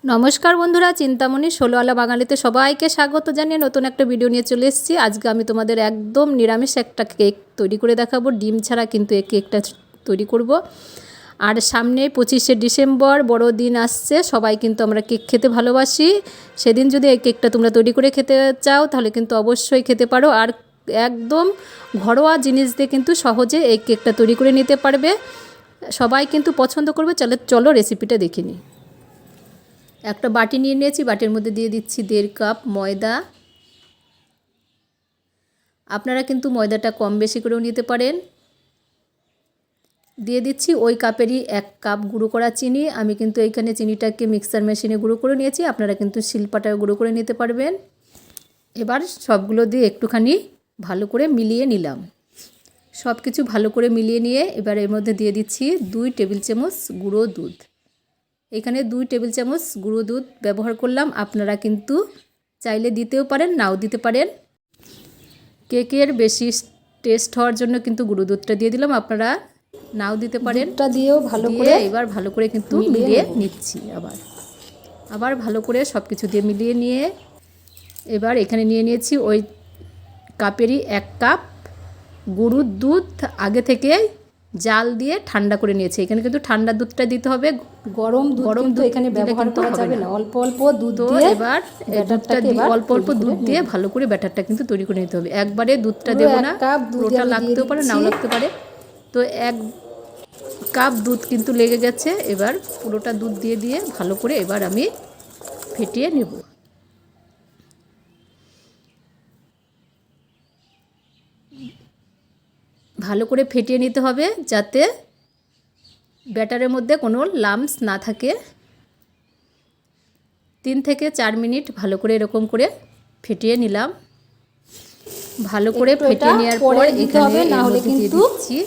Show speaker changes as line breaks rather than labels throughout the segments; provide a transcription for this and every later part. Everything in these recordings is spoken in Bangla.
নমস্কার বন্ধুরা, চিন্তামণি ষোলোআলা বাঙালিতে সবাইকে স্বাগত জানিয়ে নতুন একটা ভিডিও নিয়ে চলে এসেছি। আজকে আমি তোমাদের একদম নিরামিষ একটা কেক তৈরি করে দেখাবো। ডিম ছাড়া কিন্তু এই কেকটা তৈরি করব। আর সামনে 25শে ডিসেম্বর বড়দিন আসছে, সবাই কিন্তু আমরা কেক খেতে ভালোবাসি। সেদিন যদি এই কেকটা তোমরা তৈরি করে খেতে চাও তাহলে কিন্তু অবশ্যই খেতে পারো। আর একদম ঘরোয়া জিনিস দিয়ে কিন্তু সহজে এই কেকটা তৈরি করে নিতে পারবে, সবাই কিন্তু পছন্দ করবে। চলো রেসিপিটা দেখে নিই। একটা বাটি নিয়ে নিয়েছি, বাটির মধ্যে দিয়ে দিচ্ছি 1.5 কাপ ময়দা। আপনারা কিন্তু ময়দাটা কম বেশি করেও নিতে পারেন। দিয়ে দিচ্ছি ওই কাপেরই 1 কাপ গুঁড়ো করা চিনি। আমি কিন্তু এইখানে চিনিটাকে মিক্সার মেশিনে গুঁড়ো করে নিয়েছি, আপনারা কিন্তু শিলপাটায় গুঁড়ো করে নিতে পারবেন। এবার সবগুলো দিয়ে একটুখানি ভালো করে মিলিয়ে নিলাম। সব কিছু ভালো করে মিলিয়ে নিয়ে এবার এর মধ্যে দিয়ে দিচ্ছি 2 টেবিল চামচ গুঁড়ো দুধ। এখানে 2 টেবিল চামচ গুঁড়ো দুধ ব্যবহার করলাম। আপনারা কিন্তু চাইলে দিতেও পারেন, নাও দিতে পারেন। কেকের বেশি টেস্ট হওয়ার জন্য কিন্তু গুঁড়ো দুধটা দিয়ে দিলাম, আপনারা নাও দিতে পারেন। দুধটা দিয়েও ভালো করে এবার ভালো করে কিন্তু মিলিয়ে নিচ্ছি। আবার ভালো করে সব কিছু দিয়ে মিলিয়ে নিয়ে এবার এখানে নিয়ে নিয়েছি ওই কাপেরই 1 কাপ গরুর দুধ আগে থেকে জাল দিয়ে ঠান্ডা করে নিয়েছি। এখানে কিন্তু ঠান্ডা দুধটা দিতে হবে, গরম দুধ এখানে ব্যবহার করা যাবে না। অল্প অল্প দুধ দিয়ে এবার দুধটা দিয়ে অল্প অল্প দুধ দিয়ে ভালো করে ব্যাটারটা কিন্তু তৈরি করে নিতে হবে। একবারে দুধটা দেবো না, পুরোটা লাগতেও পারে নাও লাগতে পারে। তো 1 কাপ দুধ কিন্তু লেগে গেছে। এবার পুরোটা দুধ দিয়ে দিয়ে ভালো করে এবার আমি ফেটিয়ে নেব। ভালো করে ফেটিয়ে নিতে হবে যাতে ব্যাটারের মধ্যে কোনো লাম্পস না থাকে। 3 থেকে 4 মিনিট ভালো করে এরকম করে ফেটিয়ে নিলাম। ভালো করে ফেটিয়ে নেওয়ার পর এখানে না হলে কিন্তু দিচ্ছি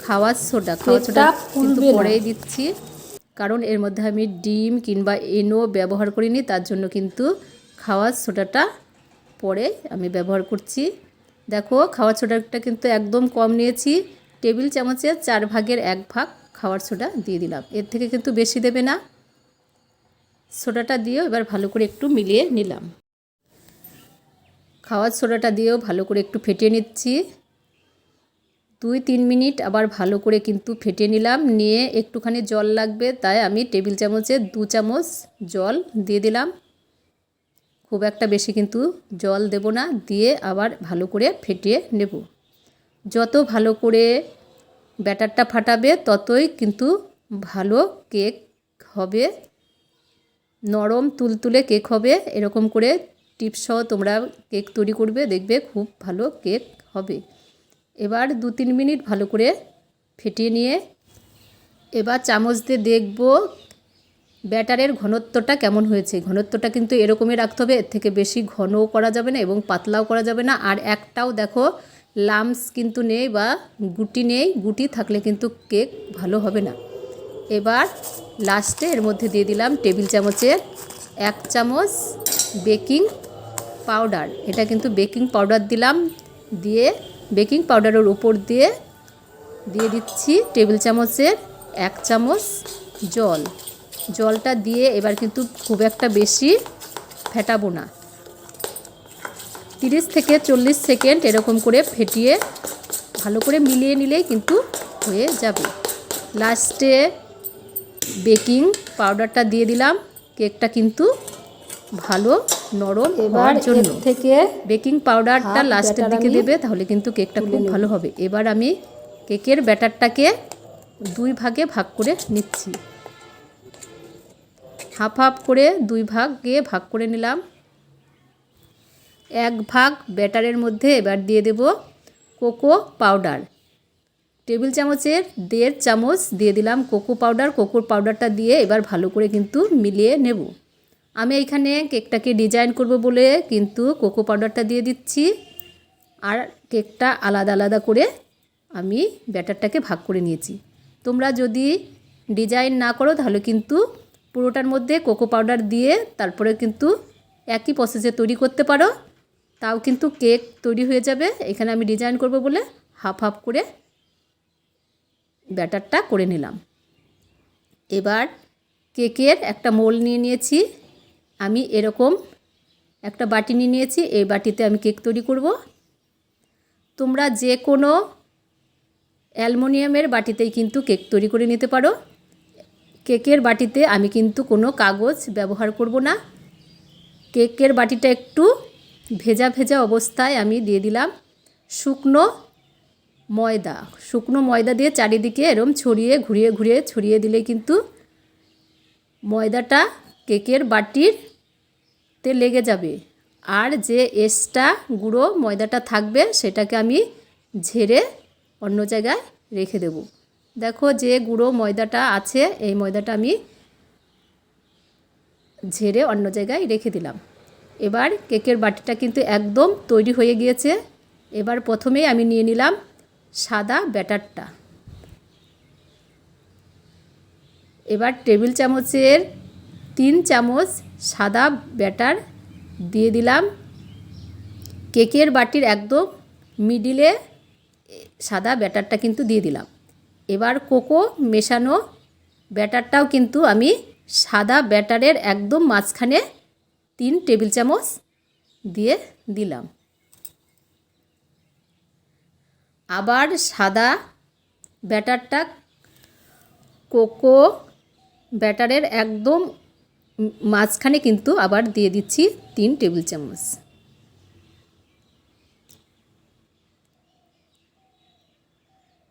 খাওয়ার সোডা। খাওয়ার সোডা কিন্তু পরেই দিচ্ছি, কারণ এর মধ্যে আমি ডিম কিংবা এনো ব্যবহার করিনি, তার জন্য কিন্তু খাওয়ার সোডাটা পরে আমি ব্যবহার করছি। দেখো খাওয়ার সোডাটা কিন্তু একদম কম নিয়েছি, টেবিল চামচের 4 ভাগের 1 ভাগ খাওয়ার সোডা দিয়ে দিলাম। এর থেকে কিন্তু বেশি দেবে না। সোডাটা দিয়েও এবার ভালো করে একটু মিলিয়ে নিলাম। খাওয়ার সোডাটা দিয়েও ভালো করে একটু ফেটিয়ে নিচ্ছি। 2-3 মিনিট আবার ভালো করে কিন্তু ফেটিয়ে নিলাম। নিয়ে একটুখানি জল লাগবে, তাই আমি টেবিল চামচের 2 চামচ জল দিয়ে দিলাম। খুব একটা বেশি কিন্তু জল দেব না, দিয়ে আবার ভালো করে ফেটিয়ে নেব। যত ভালো করে ব্যাটারটা ফাটাবে ততই কিন্তু ভালো কেক হবে, নরম তুলতুলে কেক হবে। এরকম করে টিপস সহ তোমরা কেক তৈরি করবে, দেখবে খুব ভালো কেক হবে। এবার 2-3 মিনিট ভালো করে ফেটিয়ে নিয়ে এবার চামচ দিয়ে দেখব ব্যাটারের ঘনত্বটা কেমন হয়েছে। ঘনত্বটা কিন্তু এরকমই রাখতে হবে, এর থেকে বেশি ঘনও করা যাবে না এবং পাতলাও করা যাবে না। আর একটাও দেখো লাম্পস কিন্তু নেই বা গুটি নেই, গুটি থাকলে কিন্তু কেক ভালো হবে না। এবার লাস্টে এর মধ্যে দিয়ে দিলাম টেবিল চামচের 1 চামচ বেকিং পাউডার। এটা কিন্তু বেকিং পাউডার দিলাম, দিয়ে বেকিং পাউডারের উপর দিয়ে দিচ্ছি টেবিল চামচের 1 চামচ জল। জলটা দিয়ে এবার কিন্তু খুব একটা বেশি ফেটাবো না, 30 থেকে 40 সেকেন্ড এরকম করে ফেটিয়ে ভালো করে মিলিয়ে নিলেই কিন্তু হয়ে যাবে। লাস্টে বেকিং পাউডারটা দিয়ে দিলাম, কেকটা কিন্তু ভালো নরম হওয়ার জন্য থেকে বেকিং পাউডারটা লাস্টের দিকে দেবে, তাহলে কিন্তু কেকটা খুব ভালো হবে। এবার আমি কেকের ব্যাটারটাকে 2 ভাগে ভাগ করে নিচ্ছি। হাফ হাফ করে 2 ভাগে ভাগ করে নিলাম। 1 ভাগ ব্যাটারের মধ্যে এবার দিয়ে দেব কোকো পাউডার। টেবিল চামচের 1.5 চামচ দিয়ে দিলাম কোকো পাউডার। কোকো পাউডারটা দিয়ে এবার ভালো করে কিন্তু মিলিয়ে নেব। আমি এখানে কেকটাকে ডিজাইন করব বলে কিন্তু কোকো পাউডারটা দিয়ে দিচ্ছি, আর কেকটা আলাদা আলাদা করে আমি ব্যাটারটাকে ভাগ করে নিয়েছি। তোমরা যদি ডিজাইন না করো তাহলে কিন্তু পুরোটার মধ্যে কোকো পাউডার দিয়ে তারপরে কিন্তু একই প্রসেসে তৈরি করতে পারো, তাও কিন্তু কেক তৈরি হয়ে যাবে। এখানে আমি ডিজাইন করব বলে হাফ হাফ করে ব্যাটারটা করে নিলাম। এবার কেকের একটা মোল নিয়ে নিয়েছি। আমি এরকম একটা বাটি নিয়ে নিয়েছি, এই বাটিতে আমি কেক তৈরি করব। তোমরা যে কোনো অ্যালুমিনিয়ামের বাটিতেই কিন্তু কেক তৈরি করে নিতে পারো। কেকের বাটিতে আমি কিন্তু কোনো কাগজ ব্যবহার করব না। কেকের বাটিটা একটু ভেজা ভেজা অবস্থায় আমি দিয়ে দিলাম শুকনো ময়দা দিয়ে চারিদিকে এরম ছড়িয়ে ঘুরিয়ে ঘুরিয়ে ছড়িয়ে দিলেই কিন্তু ময়দাটা কেকের বাটিতে লেগে যাবে। আর যে এক্সট্রা গুঁড়ো ময়দাটা থাকবে সেটাকে আমি ঝেড়ে অন্য জায়গায় রেখে দেব। দেখো যে গুঁড়ো ময়দাটা আছে এই ময়দাটা আমি ঝেড়ে অন্য জায়গায় রেখে দিলাম। এবার কেকের বাটিটা কিন্তু একদম তৈরি হয়ে গিয়েছে। এবার প্রথমেই আমি নিয়ে নিলাম সাদা ব্যাটারটা। এবার টেবিল চামচের 3 চামচ সাদা ব্যাটার দিয়ে দিলাম কেকের বাটির একদম মিডিলে। সাদা ব্যাটারটা কিন্তু দিয়ে দিলাম। এবার কোকো মেশানো ব্যাটারটাও কিন্তু আমি সাদা ব্যাটারের একদম মাঝখানে 3 টেবিল চামচ দিয়ে দিলাম। আবার সাদা ব্যাটারটা কোকো ব্যাটারের একদম মাঝখানে কিন্তু আবার দিয়ে দিচ্ছি 3 টেবিল চামচ।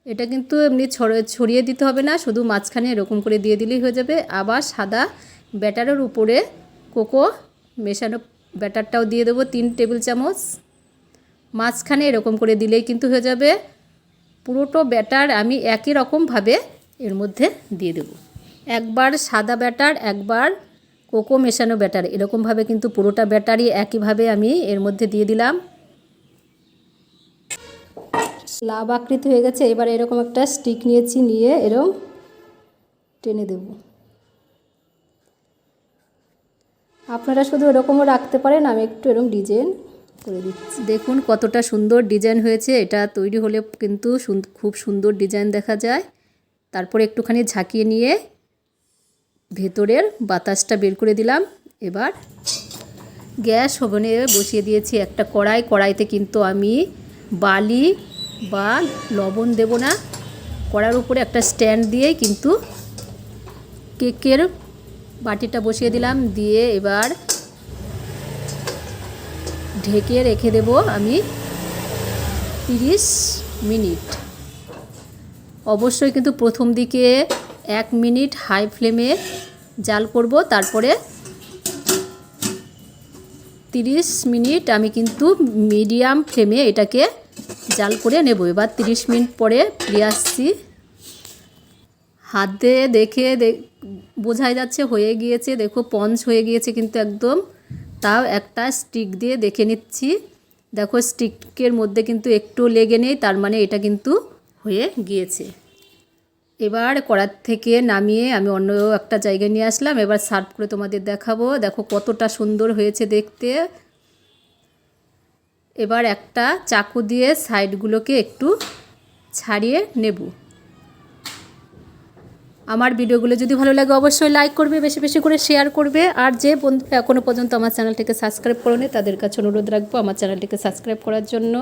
এটা কিন্তু এমনি ছড়িয়ে দিতে হবে না, শুধু মাঝখানে এরকম করে দিয়ে দিলেই হয়ে যাবে। আবার সাদা ব্যাটারের উপরে কোকো মেশানো ব্যাটারটাও দিয়ে দেবো 3 টেবিল চামচ। মাঝখানে এরকম করে দিলেই কিন্তু হয়ে যাবে। পুরোটো ব্যাটার আমি একই রকমভাবে এর মধ্যে দিয়ে দেব। একবার সাদা ব্যাটার একবার কোকো মেশানো ব্যাটার, এরকমভাবে কিন্তু পুরোটা ব্যাটারই একইভাবে আমি এর মধ্যে দিয়ে দিলাম। লাভ আকৃতি হয়ে গেছে। এবার এরকম একটা স্টিক নিয়েছি, নিয়ে এরকম টেনে দেব। আপনারা শুধু এরকমও রাখতে পারেন, আমি একটু এরকম ডিজাইন করে দিচ্ছি। দেখুন কতটা সুন্দর ডিজাইন হয়েছে। এটা তৈরি হলে কিন্তু খুব সুন্দর ডিজাইন দেখা যায়। তারপরে একটুখানি ঝাঁকিয়ে নিয়ে ভেতরের বাতাসটা বের করে দিলাম। এবার গ্যাস ওভেনে বসিয়ে দিয়েছি একটা কড়াই। কড়াইতে কিন্তু আমি বালি বা লবণ দেব না। কড়ার উপরে একটা স্ট্যান্ড দিয়েই কিন্তু কেকের বাটিটা বসিয়ে দিলাম। দিয়ে এবার ঢেকে রেখে দেব আমি 30 মিনিট। অবশ্যই কিন্তু প্রথম দিকে 1 মিনিট হাই ফ্লেমে জাল করব, তারপরে 30 মিনিট আমি কিন্তু মিডিয়াম ফ্লেমে এটাকে জাল করে নেব। এবার 30 মিনিট পরে ফিরে আসছি। হাতে দেখে বোঝাই যাচ্ছে হয়ে গিয়েছে। দেখো পঞ্চ হয়ে গিয়েছে কিন্তু একদম। তাও একটা স্টিক দিয়ে দেখে নিচ্ছি। দেখো স্টিকের মধ্যে কিন্তু একটু লেগে নেই, তার মানে এটা কিন্তু হয়ে গিয়েছে। এবার কড়ার থেকে নামিয়ে আমি অন্য একটা জায়গায় নিয়ে আসলাম। এবার সার্ভ করে তোমাদের দেখাবো। দেখো কতটা সুন্দর হয়েছে দেখতে। এবার একটা চাকু দিয়ে সাইডগুলোকে একটু ছাড়িয়ে নেব। আমার ভিডিওগুলো যদি ভালো লাগে অবশ্যই লাইক করবে, বেশি বেশি করে শেয়ার করবে। আর যে বন্ধুরা এখনও পর্যন্ত আমার চ্যানেলটিকে সাবস্ক্রাইব করোনি তাদের কাছে অনুরোধ রাখবো আমার চ্যানেলটিকে সাবস্ক্রাইব করার জন্য।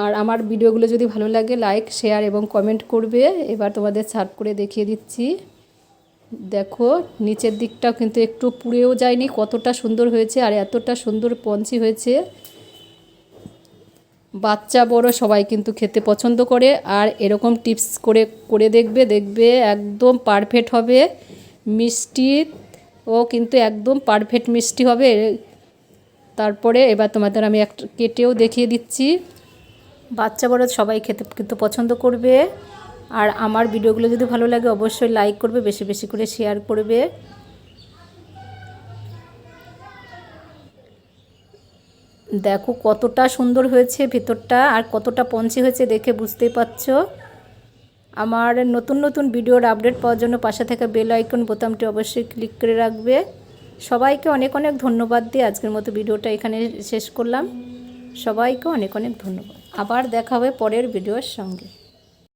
আর আমার ভিডিওগুলো যদি ভালো লাগে লাইক শেয়ার এবং কমেন্ট করবে। এবার তোমাদের সার্ভ করে দেখিয়ে দিচ্ছি। দেখো নিচের দিকটাও কিন্তু একটু পুড়েও যায়নি, কতটা সুন্দর হয়েছে আর এতটা সুন্দর পঞ্চি হয়েছে। বাচ্চা বড় সবাই কিন্তু খেতে পছন্দ করে। আর এরকম টিপস করে দেখবে একদম পারফেক্ট হবে। মিষ্টি ও কিন্তু একদম পারফেক্ট মিষ্টি হবে। তারপরে এবার তোমাদের আমি একটা কেটেও দেখিয়ে দিচ্ছি। বাচ্চা বড় সবাই খেতে কিন্তু পছন্দ করবে। আর আমার ভিডিওগুলো যদি ভালো লাগে অবশ্যই লাইক করবে, বেশি বেশি করে শেয়ার করবে। দেখো কতটা সুন্দর হয়েছে ভেতরটা আর কতটা পঞ্চি হয়েছে দেখে বুঝতেই পারছো। আমার নতুন নতুন ভিডিওর আপডেট পাওয়ার জন্য পাশে থাকা বেল আইকন বোতামটি অবশ্যই ক্লিক করে রাখবে। সবাইকে অনেক অনেক ধন্যবাদ দিয়ে আজকের মতো ভিডিওটা এখানে শেষ করলাম। সবাইকে অনেক অনেক ধন্যবাদ। আবার দেখা হবে পরের ভিডিওর সঙ্গে।